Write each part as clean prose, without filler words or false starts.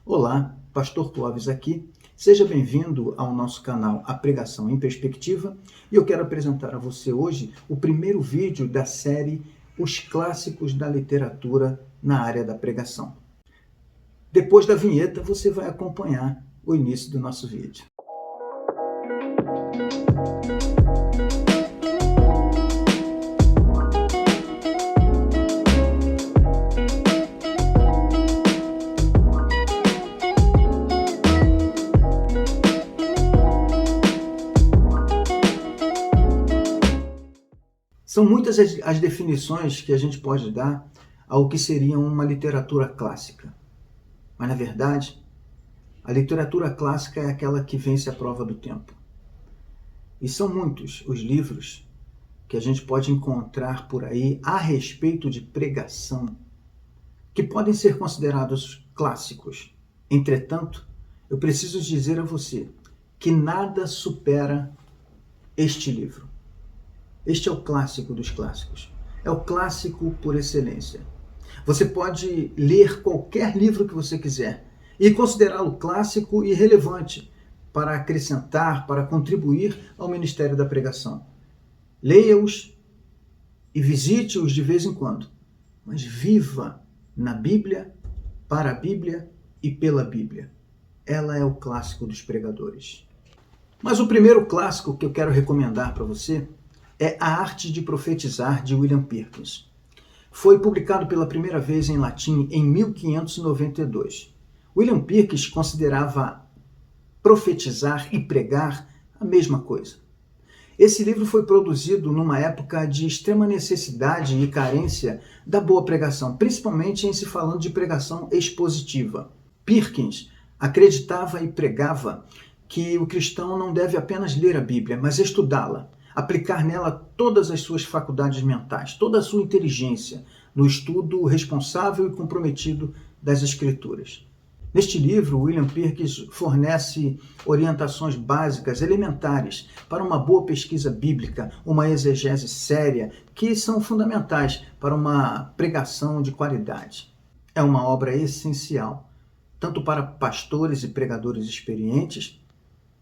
Olá, Pastor Clóvis aqui. Seja bem-vindo ao nosso canal A Pregação em Perspectiva e eu quero apresentar a você hoje o primeiro vídeo da série Os Clássicos da Literatura na área da pregação. Depois da vinheta, você vai acompanhar o início do nosso vídeo. São muitas as definições que a gente pode dar ao que seria uma literatura clássica. Mas, na verdade, a literatura clássica é aquela que vence a prova do tempo. E são muitos os livros que a gente pode encontrar por aí a respeito de pregação, que podem ser considerados clássicos. Entretanto, eu preciso dizer a você que nada supera este livro. Este é o clássico dos clássicos. É o clássico por excelência. Você pode ler qualquer livro que você quiser e considerá-lo clássico e relevante para acrescentar, para contribuir ao ministério da pregação. Leia-os e visite-os de vez em quando, mas viva na Bíblia, para a Bíblia e pela Bíblia. Ela é o clássico dos pregadores. Mas o primeiro clássico que eu quero recomendar para você é A Arte de Profetizar, de William Perkins. Foi publicado pela primeira vez em latim em 1592. William Perkins considerava profetizar e pregar a mesma coisa. Esse livro foi produzido numa época de extrema necessidade e carência da boa pregação, principalmente em se falando de pregação expositiva. Perkins acreditava e pregava que o cristão não deve apenas ler a Bíblia, mas estudá-la, aplicar nela todas as suas faculdades mentais, toda a sua inteligência no estudo responsável e comprometido das Escrituras. Neste livro, William Perkins fornece orientações básicas, elementares, para uma boa pesquisa bíblica, uma exegese séria, que são fundamentais para uma pregação de qualidade. É uma obra essencial, tanto para pastores e pregadores experientes,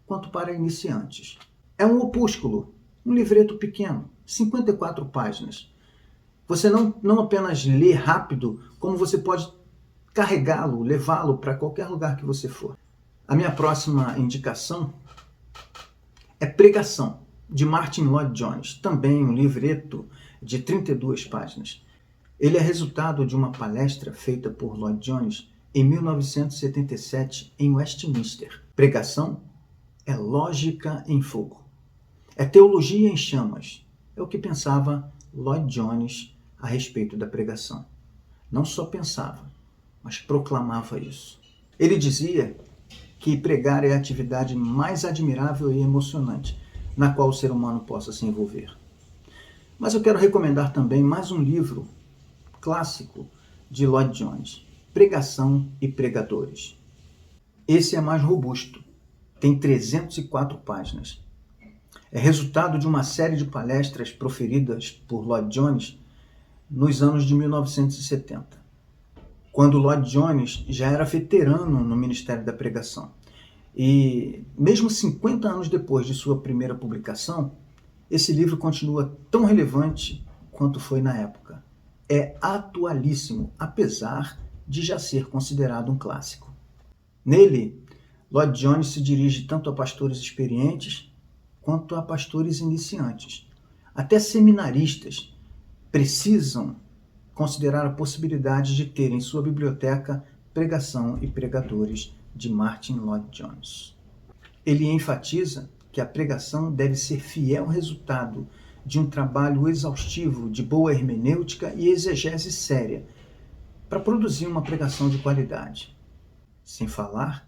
quanto para iniciantes. É um opúsculo, um livreto pequeno, 54 páginas. Você não apenas lê rápido, como você pode carregá-lo, levá-lo para qualquer lugar que você for. A minha próxima indicação é Pregação, de Martyn Lloyd-Jones, também um livreto de 32 páginas. Ele é resultado de uma palestra feita por Lloyd-Jones em 1977 em Westminster. Pregação é lógica em fogo. É teologia em chamas. É o que pensava Lloyd-Jones a respeito da pregação. Não só pensava, mas proclamava isso. Ele dizia que pregar é a atividade mais admirável e emocionante na qual o ser humano possa se envolver. Mas eu quero recomendar também mais um livro clássico de Lloyd-Jones, Pregação e Pregadores. Esse é mais robusto, tem 304 páginas. É resultado de uma série de palestras proferidas por Lloyd-Jones nos anos de 1970, quando Lloyd-Jones já era veterano no Ministério da Pregação. E mesmo 50 anos depois de sua primeira publicação, esse livro continua tão relevante quanto foi na época. É atualíssimo, apesar de já ser considerado um clássico. Nele, Lloyd-Jones se dirige tanto a pastores experientes quanto a pastores iniciantes. Até seminaristas precisam considerar a possibilidade de ter em sua biblioteca Pregação e Pregadores, de Martyn Lloyd-Jones. Ele enfatiza que a pregação deve ser fiel resultado de um trabalho exaustivo de boa hermenêutica e exegese séria para produzir uma pregação de qualidade, sem falar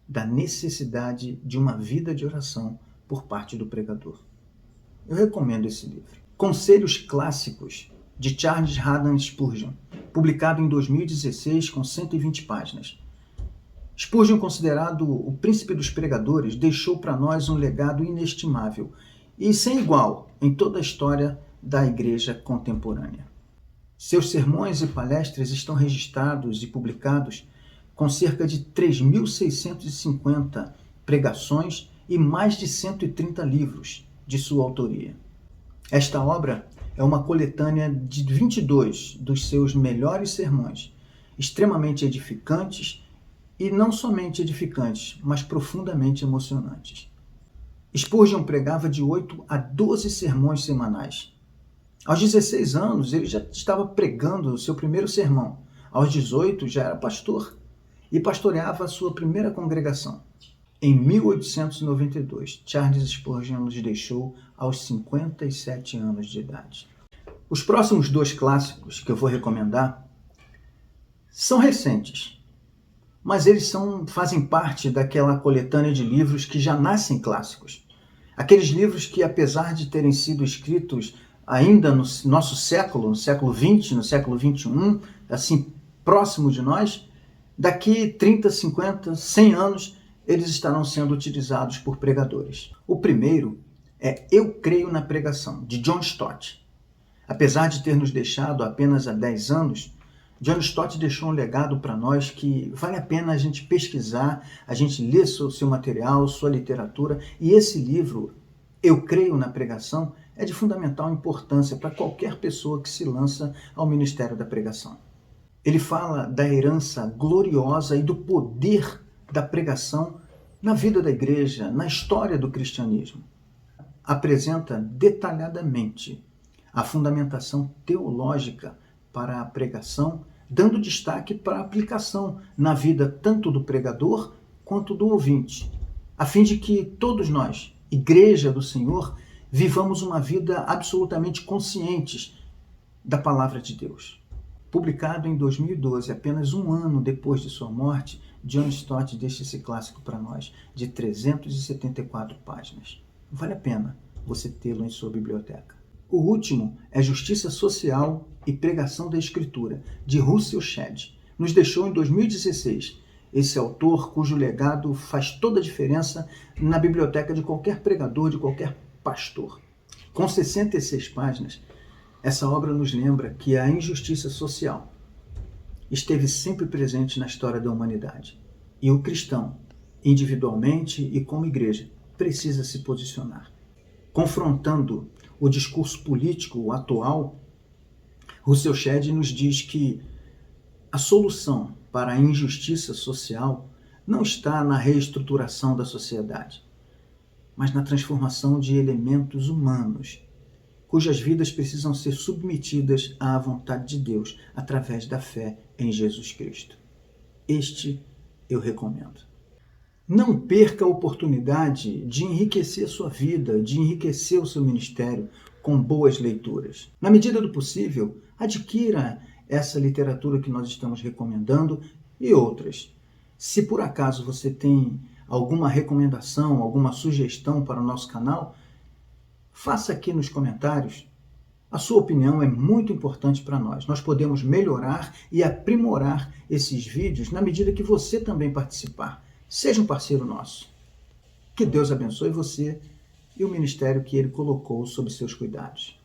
da necessidade de uma vida de oração por parte do pregador. Eu recomendo esse livro. Conselhos Clássicos, de Charles Haddon Spurgeon, publicado em 2016 com 120 páginas. Spurgeon, considerado o príncipe dos pregadores, deixou para nós um legado inestimável e sem igual em toda a história da Igreja contemporânea. Seus sermões e palestras estão registrados e publicados com cerca de 3.650 pregações e mais de 130 livros de sua autoria. Esta obra é uma coletânea de 22 dos seus melhores sermões, extremamente edificantes e não somente edificantes, mas profundamente emocionantes. Spurgeon pregava de 8 a 12 sermões semanais. Aos 16 anos, ele já estava pregando o seu primeiro sermão. Aos 18, já era pastor e pastoreava a sua primeira congregação. Em 1892, Charles Spurgeon nos deixou aos 57 anos de idade. Os próximos 2 clássicos que eu vou recomendar são recentes, mas eles fazem parte daquela coletânea de livros que já nascem clássicos. Aqueles livros que, apesar de terem sido escritos ainda no nosso século, no século XX, no século XXI, assim, próximo de nós, daqui 30, 50, 100 anos, eles estarão sendo utilizados por pregadores. O primeiro é Eu Creio na Pregação, de John Stott. Apesar de ter nos deixado apenas há 10 anos, John Stott deixou um legado para nós que vale a pena a gente pesquisar, a gente ler seu material, sua literatura, e esse livro, Eu Creio na Pregação, é de fundamental importância para qualquer pessoa que se lança ao ministério da pregação. Ele fala da herança gloriosa e do poder da pregação na vida da igreja, na história do cristianismo. Apresenta detalhadamente a fundamentação teológica para a pregação, dando destaque para a aplicação na vida tanto do pregador quanto do ouvinte, a fim de que todos nós, Igreja do Senhor, vivamos uma vida absolutamente conscientes da Palavra de Deus. Publicado em 2012, apenas um ano depois de sua morte, John Stott deixa esse clássico para nós, de 374 páginas. Vale a pena você tê-lo em sua biblioteca. O último é Justiça Social e Pregação da Escritura, de Russell Shedd. Nos deixou em 2016. Esse autor, cujo legado faz toda a diferença na biblioteca de qualquer pregador, de qualquer pastor. Com 66 páginas, essa obra nos lembra que a injustiça social esteve sempre presente na história da humanidade. E o cristão, individualmente e como igreja, precisa se posicionar. Confrontando o discurso político atual, Russell Shedd nos diz que a solução para a injustiça social não está na reestruturação da sociedade, mas na transformação de elementos humanos, cujas vidas precisam ser submetidas à vontade de Deus através da fé em Jesus Cristo. Este eu recomendo. Não perca a oportunidade de enriquecer a sua vida, de enriquecer o seu ministério com boas leituras. Na medida do possível, adquira essa literatura que nós estamos recomendando e outras. Se por acaso você tem alguma recomendação, alguma sugestão para o nosso canal, faça aqui nos comentários. A sua opinião é muito importante para nós. Nós podemos melhorar e aprimorar esses vídeos na medida que você também participar. Seja um parceiro nosso. Que Deus abençoe você e o ministério que Ele colocou sob seus cuidados.